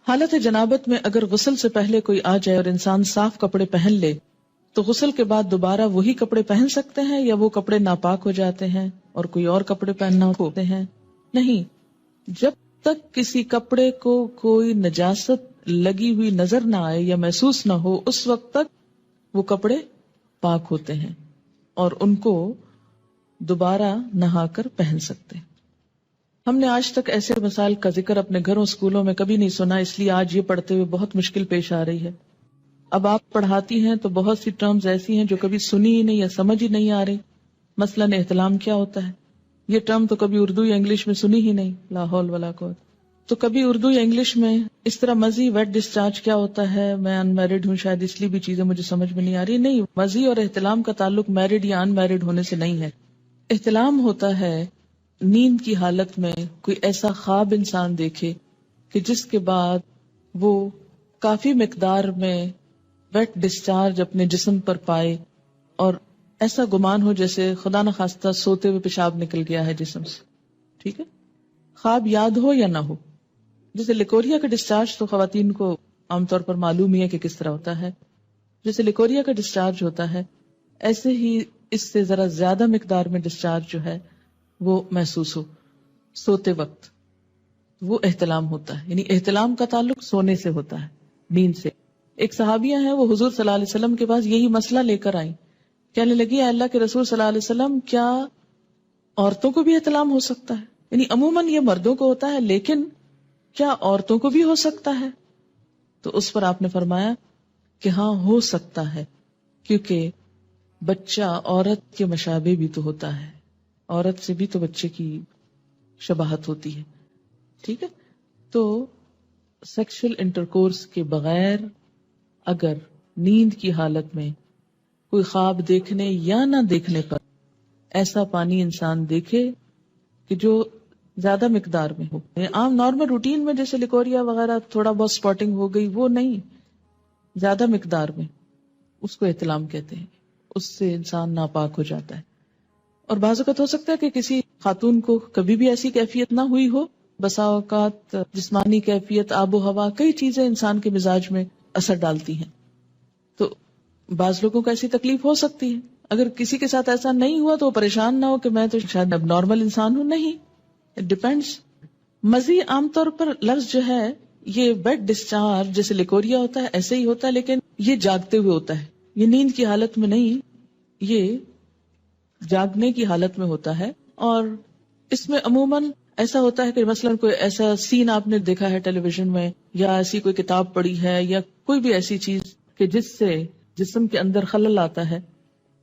حالت جنابت میں اگر غسل سے پہلے کوئی آ جائے اور انسان صاف کپڑے پہن لے تو غسل کے بعد دوبارہ وہی کپڑے پہن سکتے ہیں یا وہ کپڑے ناپاک ہو جاتے ہیں اور کوئی اور کپڑے پہننا ہوتے ہیں؟ نہیں، جب تک کسی کپڑے کو کوئی نجاست لگی ہوئی نظر نہ آئے یا محسوس نہ ہو اس وقت تک وہ کپڑے پاک ہوتے ہیں اور ان کو دوبارہ نہا کر پہن سکتے ہیں۔ ہم نے آج تک ایسے مسائل کا ذکر اپنے گھروں اسکولوں میں کبھی نہیں سنا، اس لیے آج یہ پڑھتے ہوئے بہت مشکل پیش آ رہی ہے۔ اب آپ پڑھاتی ہیں تو بہت سی ٹرمز ایسی ہیں جو کبھی سنی ہی نہیں یا سمجھ ہی نہیں آ رہی۔ مثلاً احتلام کیا ہوتا ہے؟ یہ ٹرم تو کبھی اردو یا انگلش میں سنی ہی نہیں، لا حول ولا قوت۔ تو کبھی اردو یا انگلش میں اس طرح مزی ویٹ ڈسچارج کیا ہوتا ہے؟ میں ان میرڈ ہوں، شاید اس لیے بھی چیزیں مجھے سمجھ میں نہیں آ رہی۔ نہیں، مزی اور احتلام کا تعلق میرڈ یا ان میرڈ ہونے سے نہیں ہے۔ احتلام ہوتا ہے نیند کی حالت میں کوئی ایسا خواب انسان دیکھے کہ جس کے بعد وہ کافی مقدار میں ویٹ ڈسچارج اپنے جسم پر پائے اور ایسا گمان ہو جیسے خدا نخواستہ سوتے ہوئے پیشاب نکل گیا ہے جسم سے۔ ٹھیک ہے، خواب یاد ہو یا نہ ہو۔ جیسے لیکوریا کا ڈسچارج تو خواتین کو عام طور پر معلوم ہی ہے کہ کس طرح ہوتا ہے۔ جیسے لیکوریا کا ڈسچارج ہوتا ہے ایسے ہی اس سے ذرا زیادہ مقدار میں ڈسچارج جو ہے وہ محسوس ہو سوتے وقت، وہ احتلام ہوتا ہے۔ یعنی احتلام کا تعلق سونے سے ہوتا ہے، نیند سے۔ ایک صحابیہ ہیں، وہ حضور صلی اللہ علیہ وسلم کے پاس یہی مسئلہ لے کر آئیں، کہنے لگی اے اللہ کے رسول صلی اللہ علیہ وسلم، کیا عورتوں کو بھی احتلام ہو سکتا ہے؟ یعنی عموماً یہ مردوں کو ہوتا ہے لیکن کیا عورتوں کو بھی ہو سکتا ہے؟ تو اس پر آپ نے فرمایا کہ ہاں ہو سکتا ہے، کیونکہ بچہ عورت کے مشابہ بھی تو ہوتا ہے، عورت سے بھی تو بچے کی شباہت ہوتی ہے۔ ٹھیک ہے، تو سیکشل انٹرکورس کے بغیر اگر نیند کی حالت میں کوئی خواب دیکھنے یا نہ دیکھنے پر ایسا پانی انسان دیکھے کہ جو زیادہ مقدار میں ہو، عام نارمل روٹین میں جیسے لیکوریا وغیرہ تھوڑا بہت سپاٹنگ ہو گئی، وہ نہیں، زیادہ مقدار میں، اس کو احتلام کہتے ہیں۔ اس سے انسان ناپاک ہو جاتا ہے۔ اور بعض اوقات ہو سکتا ہے کہ کسی خاتون کو کبھی بھی ایسی کیفیت نہ ہوئی ہو، بسا اوقات جسمانی کیفیت، آب و ہوا، کئی چیزیں انسان کے مزاج میں اثر ڈالتی ہیں، تو بعض لوگوں کو ایسی تکلیف ہو سکتی ہے۔ اگر کسی کے ساتھ ایسا نہیں ہوا تو وہ پریشان نہ ہو کہ میں تو شاید اب نارمل انسان ہوں، نہیں، اٹ ڈیپینڈس۔ مزی عام طور پر لفظ جو ہے یہ ویٹ ڈسچارج جیسے لیکوریا ہوتا ہے ایسے ہی ہوتا ہے، لیکن یہ جاگتے ہوئے ہوتا ہے، یہ نیند کی حالت میں نہیں، یہ جاگنے کی حالت میں ہوتا ہے۔ اور اس میں عموماً ایسا ہوتا ہے کہ مثلاً کوئی ایسا سین آپ نے دیکھا ہے ٹیلی ویژن میں، یا ایسی کوئی کتاب پڑھی ہے، یا کوئی بھی ایسی چیز کہ جس سے جسم کے اندر خلل آتا ہے،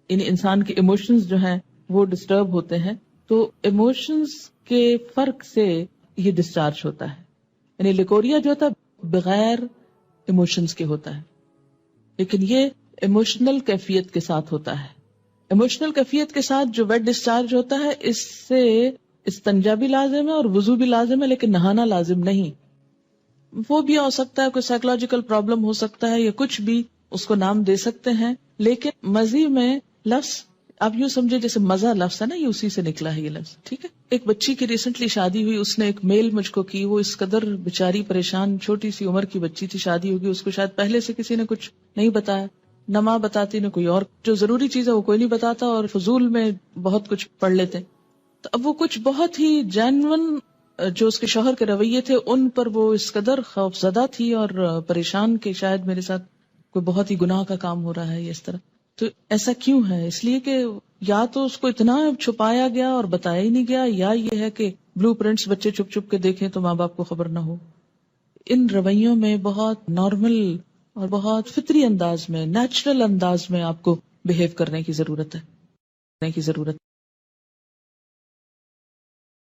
یعنی انسان کے ایموشنز جو ہیں وہ ڈسٹرب ہوتے ہیں، تو ایموشنز کے فرق سے یہ ڈسچارج ہوتا ہے۔ یعنی لیکوریا جو ہوتا ہے بغیر ایموشنز کے ہوتا ہے، لیکن یہ ایموشنل کیفیت کے ساتھ ہوتا ہے۔ ایموشنل کیفیت کے ساتھ جو ویٹ ڈسچارج ہوتا ہے اس سے استنجا بھی لازم ہے اور وضو بھی لازم ہے، لیکن نہانا لازم نہیں۔ وہ بھی ہو سکتا ہے کوئی سائیکولوجیکل پرابلم ہو سکتا ہے یا کچھ بھی، اس کو نام دے سکتے ہیں، لیکن مزی میں لفظ آپ یوں سمجھے جیسے مزہ لفظ ہے نا، یہ اسی سے نکلا ہے یہ لفظ۔ ٹھیک ہے، ایک بچی کی ریسنٹلی شادی ہوئی، اس نے ایک میل مجھ کو کی، وہ اس قدر بیچاری پریشان، چھوٹی سی عمر کی بچی تھی، شادی ہوگی، اس کو شاید پہلے سے کسی نے کچھ نہیں بتایا، نہ ماں بتاتی نہ کوئی اور، جو ضروری چیز ہے وہ کوئی نہیں بتاتا، اور فضول میں بہت کچھ پڑھ لیتے۔ تو اب وہ کچھ بہت ہی جینون جو اس کے شوہر کے رویے تھے ان پر وہ اس قدر خوف زدہ تھی اور پریشان کہ شاید میرے ساتھ کوئی بہت ہی گناہ کا کام ہو رہا ہے اس طرح۔ تو ایسا کیوں ہے؟ اس لیے کہ یا تو اس کو اتنا چھپایا گیا اور بتایا ہی نہیں گیا، یا یہ ہے کہ بلو پرنٹس بچے چھپ چھپ کے دیکھیں تو ماں باپ کو خبر نہ ہو۔ ان رویوں میں بہت نارمل اور بہت فطری انداز میں، نیچرل انداز میں آپ کو بہیو کرنے کی ضرورت ہے۔